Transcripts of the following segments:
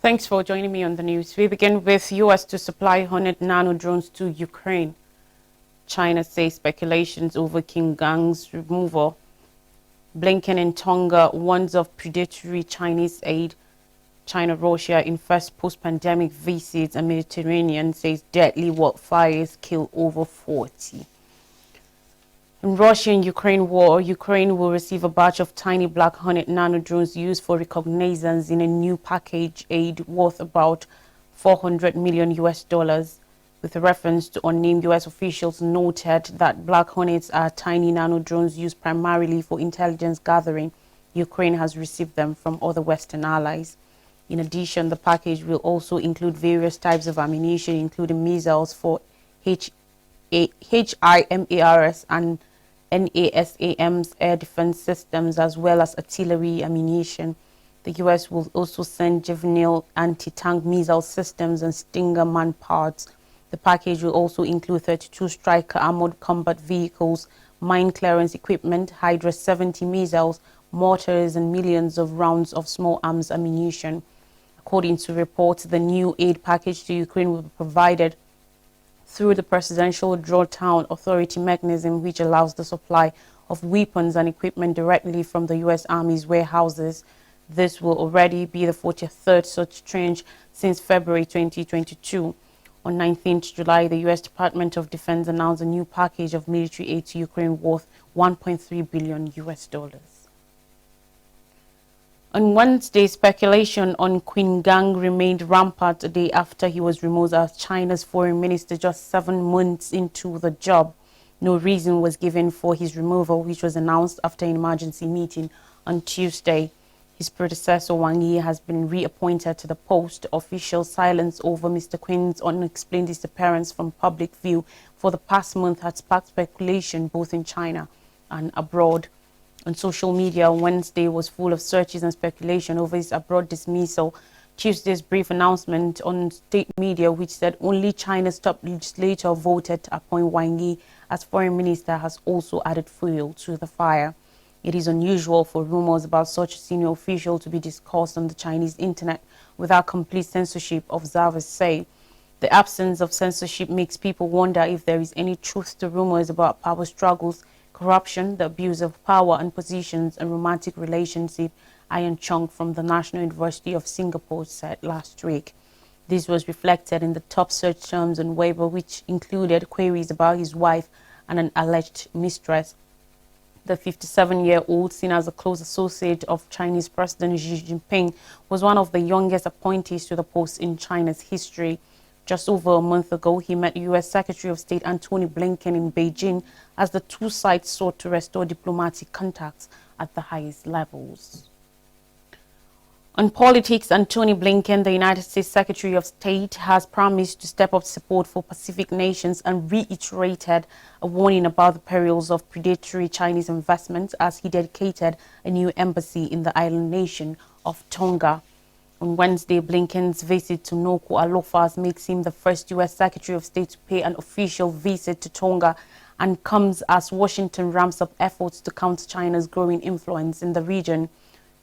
Thanks for joining me on the news. We begin with U.S. to supply 100 nano drones to Ukraine. China says speculations over Kim Gang's removal. Blinken in Tonga warns of predatory Chinese aid. China-Russia in first post-pandemic visits and Mediterranean says deadly wildfires kill over 40. In Russia and Ukraine war, Ukraine will receive a batch of tiny black Hornet nano drones used for reconnaissance in a new package aid worth about $400 million US. With reference to unnamed US officials noted that Black Hornets are tiny nano drones used primarily for intelligence gathering. Ukraine has received them from other Western allies. In addition, the package will also include various types of ammunition, including missiles for HIMARS and NASAMS air defense systems, as well as artillery ammunition. The U.S. will also send Javelin anti-tank missile systems and Stinger man parts. The package will also include 32 Stryker armored combat vehicles, mine clearance equipment, Hydra 70 missiles, mortars, and millions of rounds of small arms ammunition. According to reports, the new aid package to Ukraine will be provided through the Presidential Drawdown Authority mechanism, which allows the supply of weapons and equipment directly from the U.S. Army's warehouses. This will already be the 43rd such tranche since February 2022. On 19th July, the U.S. Department of Defense announced a new package of military aid to Ukraine worth $1.3 billion US. On Wednesday, speculation on Qin Gang remained rampant a day after he was removed as China's foreign minister just 7 months into the job. No reason was given for his removal, which was announced after an emergency meeting on Tuesday. His predecessor, Wang Yi, has been reappointed to the post. Official silence over Mr. Qin's unexplained disappearance from public view for the past month had sparked speculation both in China and abroad. On social media, Wednesday was full of searches and speculation over his abroad dismissal. Tuesday's brief announcement on state media, which said only China's top legislature voted to appoint Wang Yi as foreign minister, has also added fuel to the fire. It is unusual for rumors about such a senior official to be discussed on the Chinese internet without complete censorship, observers say. The absence of censorship makes people wonder if there is any truth to rumors about power struggles, corruption, the abuse of power and positions, and romantic relationship, Ian Chung from the National University of Singapore said last week. This was reflected in the top search terms on Weibo, which included queries about his wife and an alleged mistress. The 57-year-old, seen as a close associate of Chinese President Xi Jinping, was one of the youngest appointees to the post in China's history. Just over a month ago, he met U.S. Secretary of State Antony Blinken in Beijing as the two sides sought to restore diplomatic contacts at the highest levels. On politics, Antony Blinken, the United States Secretary of State, has promised to step up support for Pacific nations and reiterated a warning about the perils of predatory Chinese investments as he dedicated a new embassy in the island nation of Tonga. On Wednesday, Blinken's visit to Nuku'alofa makes him the first U.S. Secretary of State to pay an official visit to Tonga and comes as Washington ramps up efforts to counter China's growing influence in the region.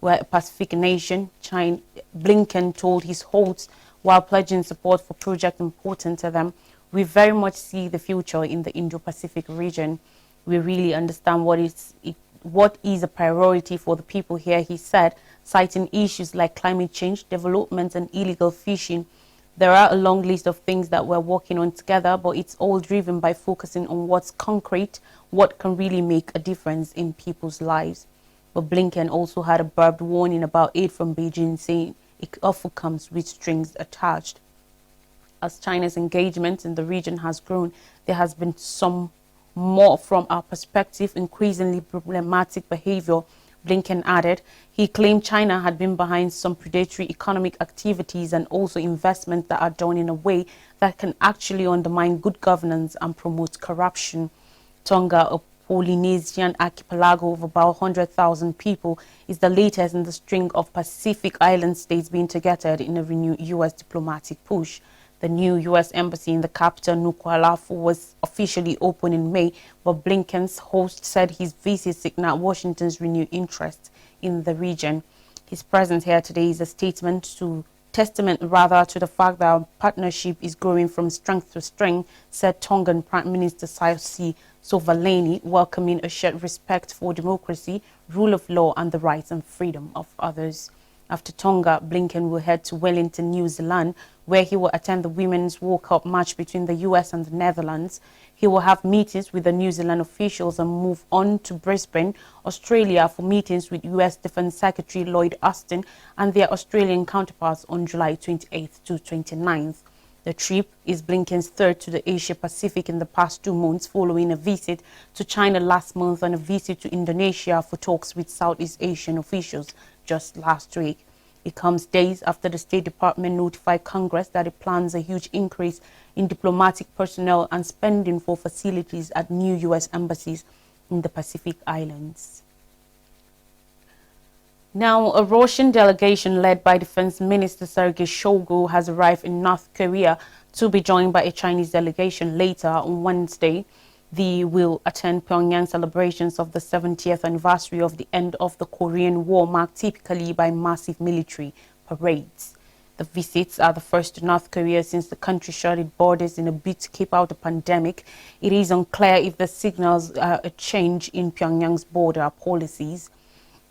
Where a Pacific nation, Blinken told his hosts while pledging support for projects important to them, "We very much see the future in the Indo-Pacific region. We really understand what is a priority for the people here," he said, citing issues like climate change, development, and illegal fishing. "There are a long list of things that we're working on together, but it's all driven by focusing on what's concrete, what can really make a difference in people's lives." But Blinken also had a barbed warning about aid from Beijing, saying it often comes with strings attached. As China's engagement in the region has grown, there has been some more, from our perspective, increasingly problematic behavior, Blinken added. He claimed China had been behind some predatory economic activities and also investments that are done in a way that can actually undermine good governance and promote corruption. Tonga, a Polynesian archipelago of about 100,000 people, is the latest in the string of Pacific island states being targeted in a renewed U.S. diplomatic push. The new U.S. embassy in the capital, Nuku'alofa, was officially opened in May, but Blinken's host said his visit signaled Washington's renewed interest in the region. His presence here today is a statement to testament rather to the fact that our partnership is growing from strength to strength, said Tongan Prime Minister Sayosi Sovaleni, welcoming a shared respect for democracy, rule of law and the rights and freedom of others. After Tonga, Blinken will head to Wellington, New Zealand, where he will attend the Women's World Cup match between the US and the Netherlands. He will have meetings with the New Zealand officials and move on to Brisbane, Australia for meetings with US Defence Secretary Lloyd Austin and their Australian counterparts on July 28th to 29th. The trip is Blinken's third to the Asia-Pacific in the past 2 months, following a visit to China last month and a visit to Indonesia for talks with Southeast Asian officials just last week. It comes days after the State Department notified Congress that it plans a huge increase in diplomatic personnel and spending for facilities at new U.S. embassies in the Pacific Islands. Now, a Russian delegation led by Defense Minister Sergei Shoigu has arrived in North Korea to be joined by a Chinese delegation later on Wednesday. They will attend Pyongyang celebrations of the 70th anniversary of the end of the Korean War, marked typically by massive military parades. The visits are the first to North Korea since the country shut its borders in a bid to keep out the pandemic. It is unclear if the signals a change in Pyongyang's border policies.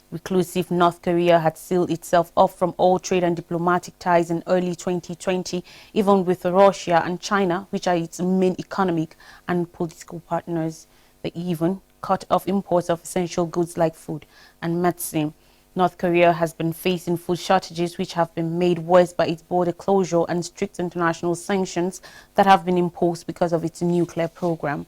Reclusive North Korea had sealed itself off from all trade and diplomatic ties in early 2020, even with Russia and China, which are its main economic and political partners. They even cut off imports of essential goods like food and medicine. North Korea has been facing food shortages, which have been made worse by its border closure and strict international sanctions that have been imposed because of its nuclear program.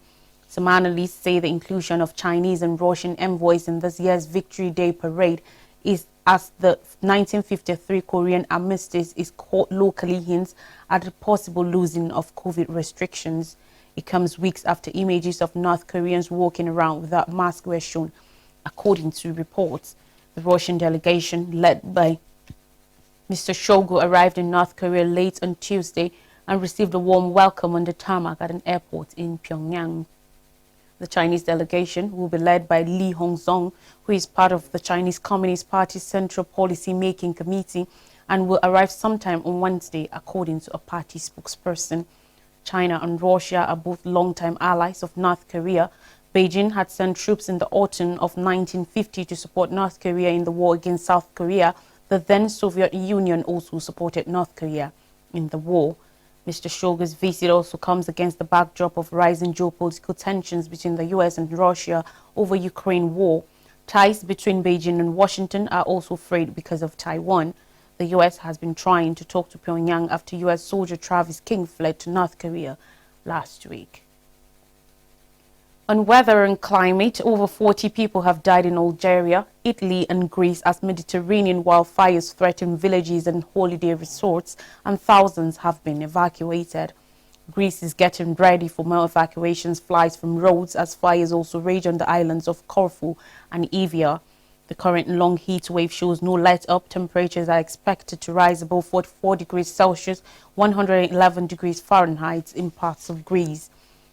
Some analysts say the inclusion of Chinese and Russian envoys in this year's Victory Day parade is as the 1953 Korean armistice is called locally hints at a possible loosening of COVID restrictions. It comes weeks after images of North Koreans walking around without masks were shown, according to reports. The Russian delegation, led by Mr. Shoigu, arrived in North Korea late on Tuesday and received a warm welcome on the tarmac at an airport in Pyongyang. The Chinese delegation will be led by Li Hongzhong, who is part of the Chinese Communist Party's Central Policy Making Committee, and will arrive sometime on Wednesday, according to a party spokesperson. China and Russia are both longtime allies of North Korea. Beijing had sent troops in the autumn of 1950 to support North Korea in the war against South Korea. The then Soviet Union also supported North Korea in the war. Mr. Shoigu's visit also comes against the backdrop of rising geopolitical tensions between the U.S. and Russia over Ukraine war. Ties between Beijing and Washington are also frayed because of Taiwan. The U.S. has been trying to talk to Pyongyang after U.S. soldier Travis King fled to North Korea last week. On weather and climate, over 40 people have died in Algeria, Italy and Greece as Mediterranean wildfires threaten villages and holiday resorts, and thousands have been evacuated. Greece is getting ready for more evacuations flights from Rhodes as fires also rage on the islands of Corfu and Evia. The current long heat wave shows no let-up. Temperatures are expected to rise above 44 degrees Celsius, 111 degrees Fahrenheit in parts of Greece.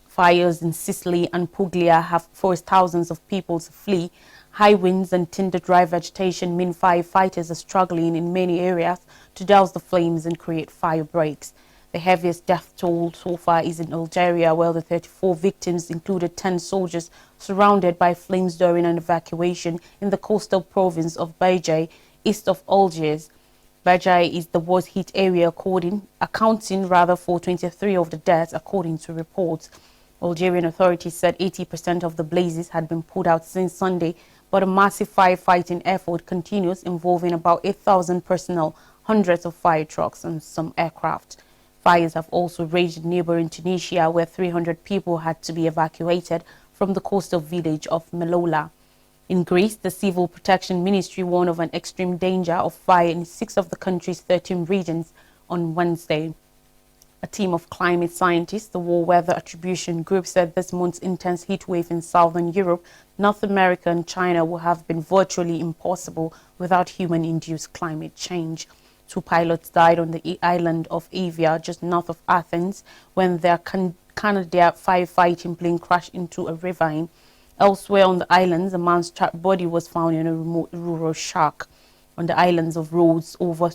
Fires in Sicily and Puglia have forced thousands of people to flee. High winds and tinder-dry vegetation mean firefighters are struggling in many areas to douse the flames and create fire breaks. The heaviest death toll so far is in Algeria, where the 34 victims included 10 soldiers surrounded by flames during an evacuation in the coastal province of Béjaï, east of Algiers. Béjaï is the worst hit area, accounting for 23 of the deaths, according to reports. Algerian authorities said 80% of the blazes had been put out since Sunday, but a massive firefighting effort continues involving about 8,000 personnel, hundreds of fire trucks and some aircraft. Fires have also raged in neighboring Tunisia, where 300 people had to be evacuated from the coastal village of Melola. In Greece, the Civil Protection Ministry warned of an extreme danger of fire in 6 of the country's 13 regions on Wednesday. A team of climate scientists, the World Weather Attribution Group, said this month's intense heat wave in southern Europe, North America and China would have been virtually impossible without human-induced climate change. 2 pilots died on the island of Evia, just north of Athens, when their Canadair firefighting plane crashed into a ravine. Elsewhere on the islands, a man's trapped body was found in a remote rural shack. On the islands of Rhodes, over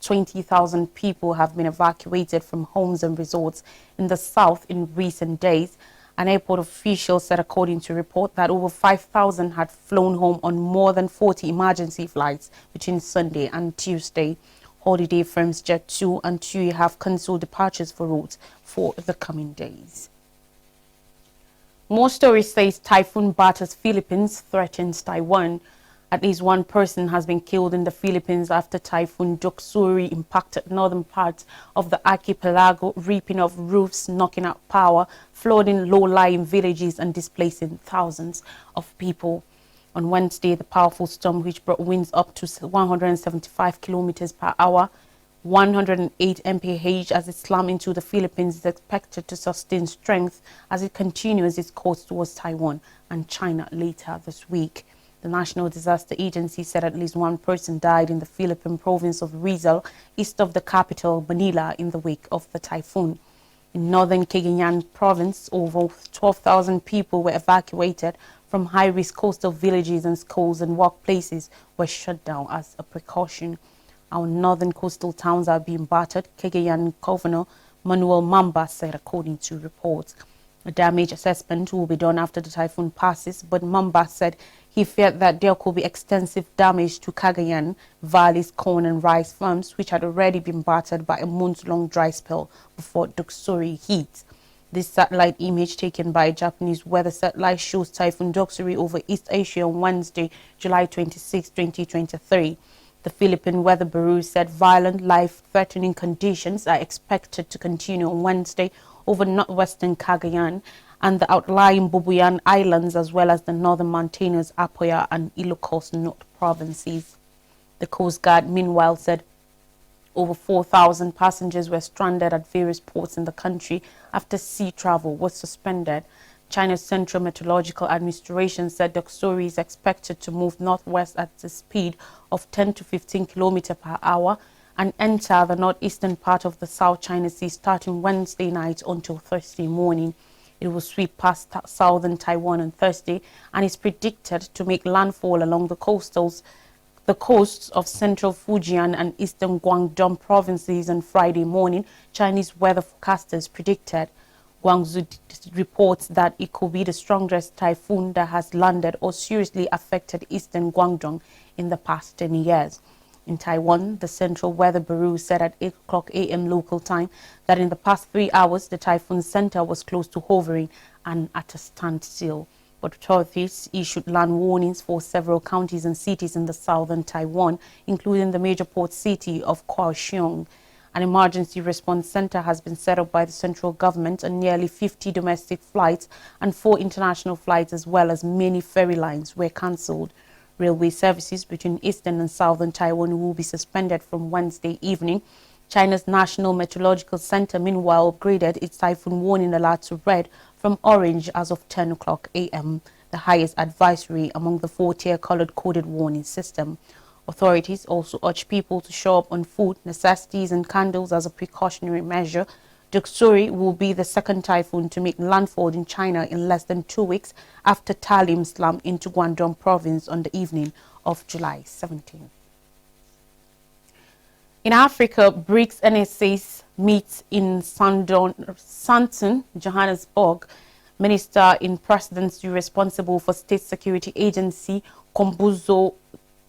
20,000 people have been evacuated from homes and resorts in the south in recent days. An airport official said, according to report, that over 5,000 had flown home on more than 40 emergency flights between Sunday and Tuesday. Holiday firms Jet2 and TUI have cancelled departures for routes for the coming days. More stories says typhoon batters Philippines, threatens Taiwan. At least one person has been killed in the Philippines after Typhoon Doksuri impacted northern parts of the archipelago, ripping off roofs, knocking out power, flooding low-lying villages and displacing thousands of people. On Wednesday, the powerful storm, which brought winds up to 175 kilometers per hour, 108 mph as it slammed into the Philippines, is expected to sustain strength as it continues its course towards Taiwan and China later this week. The National Disaster Agency said at least one person died in the Philippine province of Rizal, east of the capital, Manila, in the wake of the typhoon. In northern Cagayan province, over 12,000 people were evacuated from high-risk coastal villages, and schools and workplaces were shut down as a precaution. Our northern coastal towns are being battered, Cagayan Governor Manuel Mamba said, according to reports. A damage assessment will be done after the typhoon passes, but Mamba said he feared that there could be extensive damage to Cagayan Valley's corn and rice farms, which had already been battered by a month-long dry spell before Doksuri hit. This satellite image taken by a Japanese weather satellite shows Typhoon Doksuri over East Asia on Wednesday, July 26, 2023. The Philippine Weather Bureau said violent, life-threatening conditions are expected to continue on Wednesday over northwestern Cagayan and the outlying Bubuyan Islands, as well as the northern mountainous Apoya and Ilocos North provinces. The Coast Guard, meanwhile, said over 4,000 passengers were stranded at various ports in the country after sea travel was suspended. China's Central Meteorological Administration said Doksuri is expected to move northwest at a speed of 10 to 15 km per hour and enter the northeastern part of the South China Sea starting Wednesday night until Thursday morning. It will sweep past southern Taiwan on Thursday and is predicted to make landfall along the coasts of central Fujian and eastern Guangdong provinces on Friday morning, Chinese weather forecasters predicted. Guangzhou reports that it could be the strongest typhoon that has landed or seriously affected eastern Guangdong in the past 10 years. In Taiwan, the Central Weather Bureau said at 8 a.m. local time that in the past 3 hours, the typhoon center was close to hovering and at a standstill. But authorities issued land warnings for several counties and cities in the southern Taiwan, including the major port city of Kaohsiung. An emergency response center has been set up by the central government, and nearly 50 domestic flights and 4 international flights, as well as many ferry lines, were cancelled. Railway services between eastern and southern Taiwan will be suspended from Wednesday evening. China's National Meteorological Center, meanwhile, upgraded its typhoon warning alert to red from orange as of 10 a.m., the highest advisory among the 4-tier colored-coded warning system. Authorities also urge people to show up on food, necessities and candles as a precautionary measure. Doksuri will be the second typhoon to make landfall in China in less than 2 weeks after Talim slammed into Guangdong province on the evening of July 17. In Africa, BRICS NSAs meet in Sandton, Johannesburg. Minister in Presidency responsible for State Security Agency, Kombuzo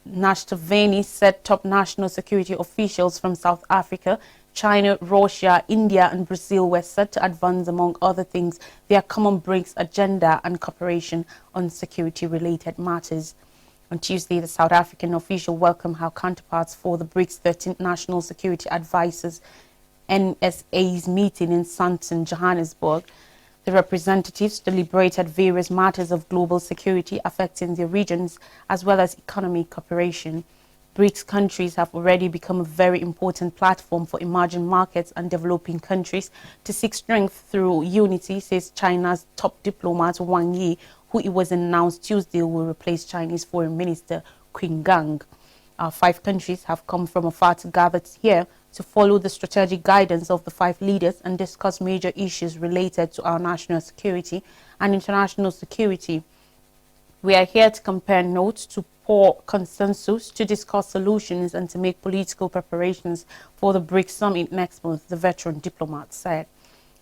Nashtaveni, said top national security officials from South Africa, China, Russia, India and Brazil were set to advance, among other things, their common BRICS agenda and cooperation on security-related matters. On Tuesday, the South African official welcomed her counterparts for the BRICS 13th National Security Advisors NSA's meeting in Sandton, Johannesburg. The representatives deliberated various matters of global security affecting their regions, as well as economic cooperation. BRICS countries have already become a very important platform for emerging markets and developing countries to seek strength through unity, says China's top diplomat Wang Yi, who it was announced Tuesday will replace Chinese Foreign Minister Qin Gang. Our 5 countries have come from afar to gather here to follow the strategic guidance of the 5 leaders and discuss major issues related to our national security and international security. We are here to compare notes, to for consensus, to discuss solutions, and to make political preparations for the BRICS summit next month, the veteran diplomat said.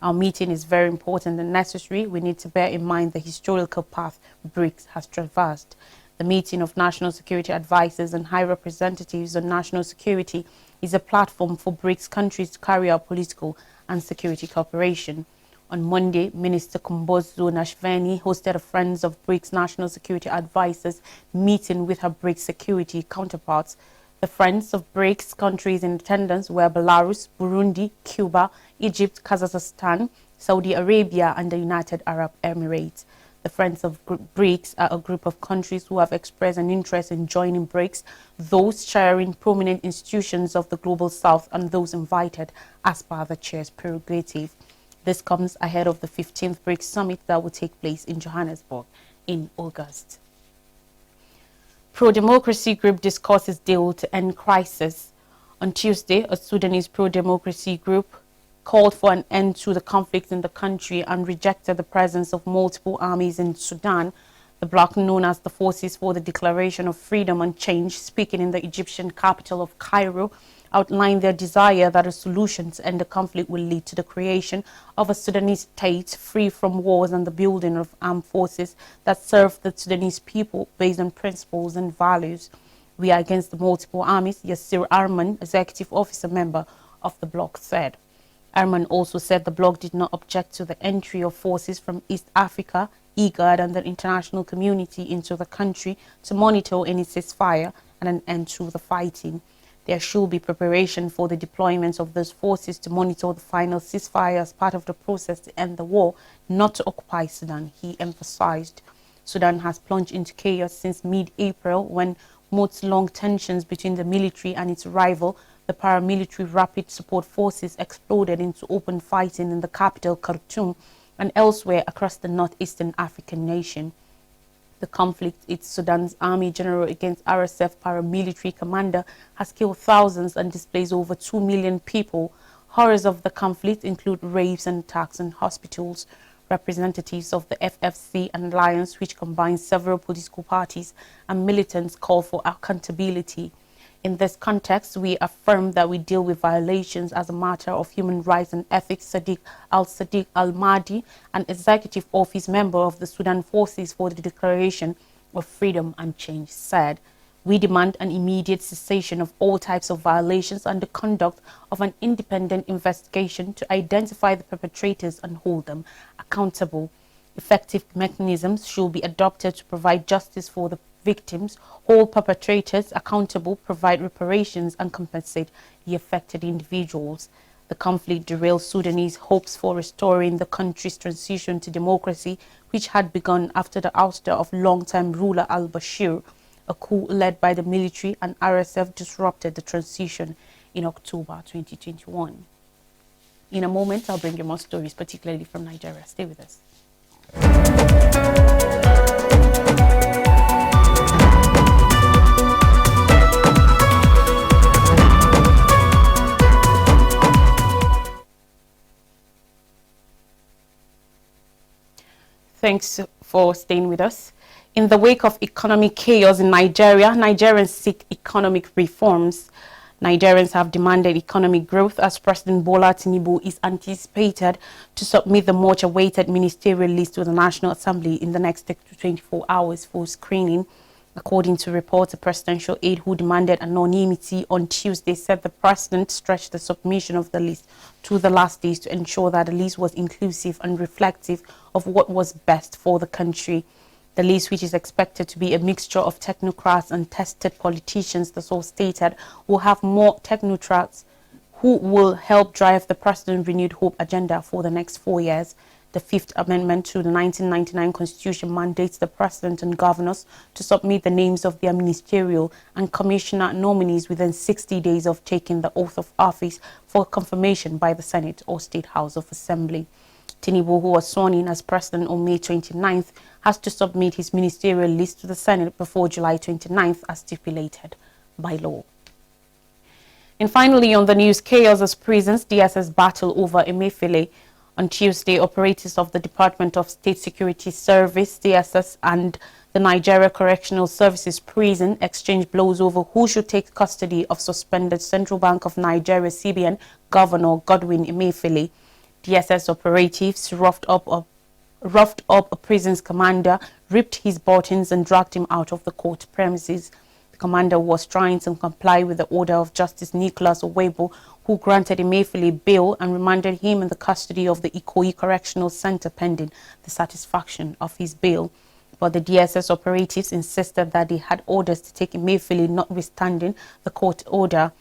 Our meeting is very important and necessary. We need to bear in mind the historical path BRICS has traversed. The meeting of national security advisors and high representatives on national security is a platform for BRICS countries to carry out political and security cooperation. On Monday, Minister Kumbozo Nashveni hosted a Friends of BRICS National Security Advisors meeting with her BRICS security counterparts. The Friends of BRICS countries in attendance were Belarus, Burundi, Cuba, Egypt, Kazakhstan, Saudi Arabia, and the United Arab Emirates. The Friends of BRICS are a group of countries who have expressed an interest in joining BRICS, those sharing prominent institutions of the Global South and those invited as per the chair's prerogative. This comes ahead of the 15th BRICS summit that will take place in Johannesburg in August. Pro-Democracy Group discusses deal to end crisis. On Tuesday, a Sudanese pro-democracy group called for an end to the conflict in the country and rejected the presence of multiple armies in Sudan. The bloc, known as the Forces for the Declaration of Freedom and Change, speaking in the Egyptian capital of Cairo, outlined their desire that a solution to end the conflict will lead to the creation of a Sudanese state free from wars and the building of armed forces that serve the Sudanese people based on principles and values. We are against the multiple armies, Yassir Arman, executive officer member of the bloc, said. Arman also said the bloc did not object to the entry of forces from East Africa, IGAD, and the international community into the country to monitor any ceasefire and an end to the fighting. There should be preparation for the deployment of those forces to monitor the final ceasefire as part of the process to end the war, not to occupy Sudan, he emphasized. Sudan has plunged into chaos since mid-April when months-long tensions between the military and its rival, the paramilitary Rapid Support Forces, exploded into open fighting in the capital, Khartoum, and elsewhere across the northeastern African nation. The conflict, its Sudan's army general against RSF paramilitary commander, has killed thousands and displaced over 2 million people. Horrors of the conflict include rapes and attacks on hospitals. Representatives of the FFC, an alliance which combines several political parties and militants, call for accountability. In this context, we affirm that we deal with violations as a matter of human rights and ethics. Sadiq Al-Mahdi, an executive office member of the Sudan Forces for the Declaration of Freedom and Change, said, "We demand an immediate cessation of all types of violations and the conduct of an independent investigation to identify the perpetrators and hold them accountable. Effective mechanisms should be adopted to provide justice for the victims, hold perpetrators accountable, provide reparations, and compensate the affected individuals." The conflict derailed Sudanese hopes for restoring the country's transition to democracy, which had begun after the ouster of longtime ruler al-Bashir. A coup led by the military and RSF disrupted the transition in October 2021. In a moment, I'll bring you more stories, particularly from Nigeria. Stay with us. Thanks for staying with us. In the wake of economic chaos in Nigeria, Nigerians seek economic reforms. Nigerians have demanded economic growth as President Bola Tinubu is anticipated to submit the much-awaited ministerial list to the National Assembly in the next 24 hours for screening. According to reports, a presidential aide who demanded anonymity on Tuesday said the president stretched the submission of the list to the last days to ensure that the list was inclusive and reflective of what was best for the country. The list, which is expected to be a mixture of technocrats and tested politicians, the source stated, will have more technocrats who will help drive the president's renewed hope agenda for the next 4 years. The Fifth Amendment to the 1999 Constitution mandates the President and governors to submit the names of their ministerial and commissioner nominees within 60 days of taking the oath of office for confirmation by the Senate or State House of Assembly. Tinubu, who was sworn in as President on May 29th, has to submit his ministerial list to the Senate before July 29th as stipulated by law. And finally, on the news, chaos as prisons, DSS battle over Emefiele. On Tuesday, operatives of the Department of State Security Service, DSS, and the Nigeria Correctional Services prison exchanged blows over who should take custody of suspended Central Bank of Nigeria CBN Governor Godwin Emefiele. DSS operatives roughed up a prison's commander, ripped his buttons and dragged him out of the court premises. The commander was trying to comply with the order of Justice Nicholas Owebo, who granted Emefiele bail and remanded him in the custody of the Ikoyi Correctional Center pending the satisfaction of his bail. But the DSS operatives insisted that they had orders to take Emefiele notwithstanding the court order.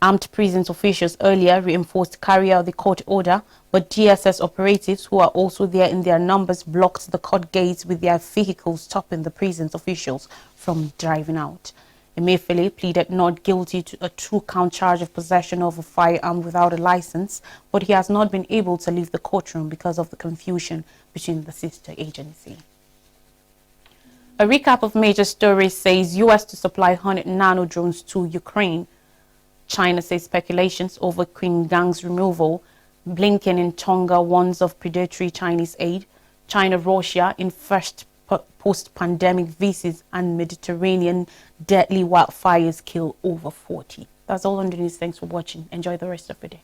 Armed prisons officials earlier reinforced to carry out the court order, but DSS operatives, who are also there in their numbers, blocked the court gates with their vehicles, stopping the prison's officials from driving out. Emefiele pleaded not guilty to a two-count charge of possession of a firearm without a license, but he has not been able to leave the courtroom because of the confusion between the sister agency. A recap of major stories says U.S. to supply 100 nano drones to Ukraine. China says speculations over Qin Gang's removal. Blinken in Tonga warns of predatory Chinese aid. China-Russia in first post-pandemic visits, and Mediterranean deadly wildfires kill over 40. That's all on the news. Thanks for watching. Enjoy the rest of the day.